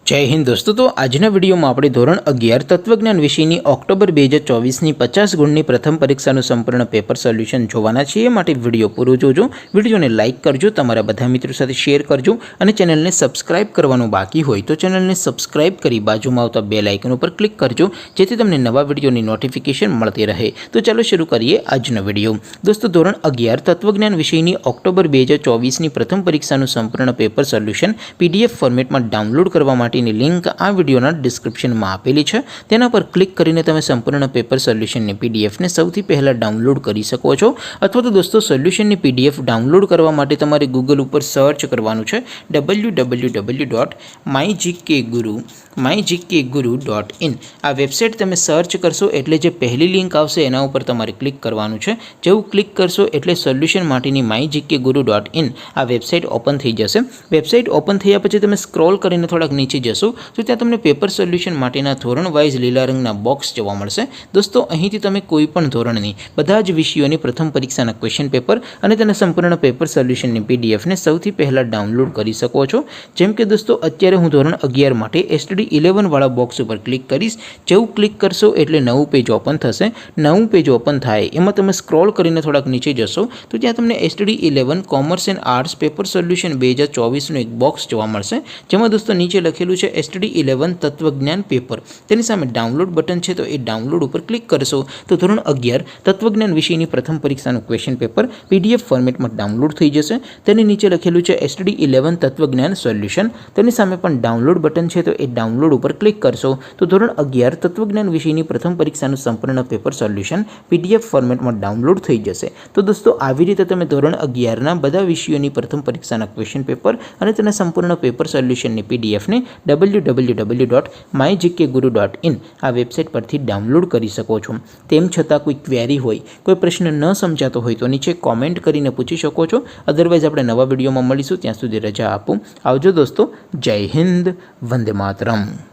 जय हिंद दोस्तों। तो आजना विडियो में આપણે ધોરણ 11 તત્વજ્ઞાન વિષયની ઓક્ટોબર 2024ની 50 ગુણની પ્રથમ પરીક્ષાનું સંપૂર્ણ પેપર સોલ્યુશન જોવાના છીએ। માટે વિડિયો પૂરો જોજો, વિડિયોને લાઈક કરજો, તમારા બધા મિત્રો સાથે શેર કરજો અને ચેનલને સબસ્ક્રાઇબ કરવાનું બાકી હોય તો ચેનલને સબસ્ક્રાઇબ કરી બાજુમાં આવતા બેલ આઇકન ઉપર ક્લિક કરજો જેથી તમને નવા વિડિયોની નોટિફિકેશન મળતી રહે। તો ચાલો શરૂ કરીએ આજનો વિડિયો। દોસ્તો ધોરણ 11 તત્વજ્ઞાન વિષયની ઓક્ટોબર 2024ની પ્રથમ પરીક્ષાનું સંપૂર્ણ પેપર સોલ્યુશન PDF ફોર્મેટમાં ડાઉનલોડ કરવા માટે लिंक आ वीडियोना डिस्क्रिप्शन में आपेली है। तेना पर क्लिक करीने तमे संपूर्ण पेपर सोल्यूशन PDF ने सौथी पहला डाउनलॉड करी सको छो। अथवा तो दोस्तों सोल्यूशन ने PDF डाउनलॉड करवा माटे तमारे गूगल पर सर्च करवानुं छे www.mygkguru.in। आ वेबसाइट तमे सर्च करशो एटले जे पहली लिंक आवशे एना उपर तमारे क्लिक करवानुं छे। जेवुं क्लिक करशो एटले सोल्यूशन माटेनी mygkguru.in आ वेबसाइट ओपन थई जशे। वेबसाइट ओपन थया पछी तमे स्क्रॉल करीने थोड़ाक नीचे जशो तो त्यां तमने पेपर सोल्यूशन माटेना धोरण वाइज लीला रंगना बॉक्स जोवा मळशे। दोस्तों અહીંથી તમે કોઈ પણ ધોરણની બધા જ વિષયોની પ્રથમ પરીક્ષાના ક્વેશ્ચન પેપર અને તેના સંપૂર્ણ પેપર સોલ્યુશનની PDF ને સૌથી પહેલા ડાઉનલોડ કરી શકો છો। જેમ કે દોસ્તો અત્યારે હું ધોરણ 11 માટે STD 11 વાળા બોક્સ ઉપર ક્લિક કરીશ। જેવું ક્લિક કરશો એટલે નવું પેજ ઓપન થશે। નવું પેજ ઓપન થાય એમાં તમે સ્ક્રોલ કરીને થોડાક નીચે જશો તો ત્યાં તમને STD 11 commerce and arts paper solution 2024 નું એક બોક્સ જોવા મળશે। જેમાં દોસ્તો નીચે લખેલું છે STD 11 તત્વજ્ઞાન પેપર। તેની સામે ડાઉનલોડ બટન છે તો એ ડાઉનલોડ ઉપર ક્લિક કરશો તો ધોરણ 11 તત્વજ્ઞાન વિષયની પ્રથમ પરીક્ષાનું ક્વેશ્ચન પેપર PDF ફોર્મેટમાં ડાઉનલોડ થઈ જશે। તેની નીચે લખેલું છે STD 11 તત્વજ્ઞાન સોલ્યુશન। તેની સામે પણ ડાઉનલોડ બટન છે તો એ ડાઉનલોડ ઉપર ક્લિક કરશો તો ધોરણ 11 તત્વજ્ઞાન વિષયની પ્રથમ પરીક્ષાનું સંપૂર્ણ પેપર સોલ્યુશન PDF ફોર્મેટમાં ડાઉનલોડ થઈ જશે। તો દોસ્તો આવી રીતે તમે ધોરણ 11 ના બધા વિષયોની પ્રથમ પરીક્ષાના ક્વેશ્ચન પેપર અને તેના સંપૂર્ણ પેપર સોલ્યુશનની PDF ને www.mygkguru.in आ वेबसाइट पर डाउनलॉड करी सको छो। तेम छतां कोई क्वेरी होय, कोई प्रश्न न समजातो होय तो नीचे कॉमेंट करीने पूछी शको छो। अदरवाइज आपणे नवा विडियोमां मळीशुं, त्यां सुधी रजा आपो। आवजो दोस्तों। जय हिंद, वंदे मातरम।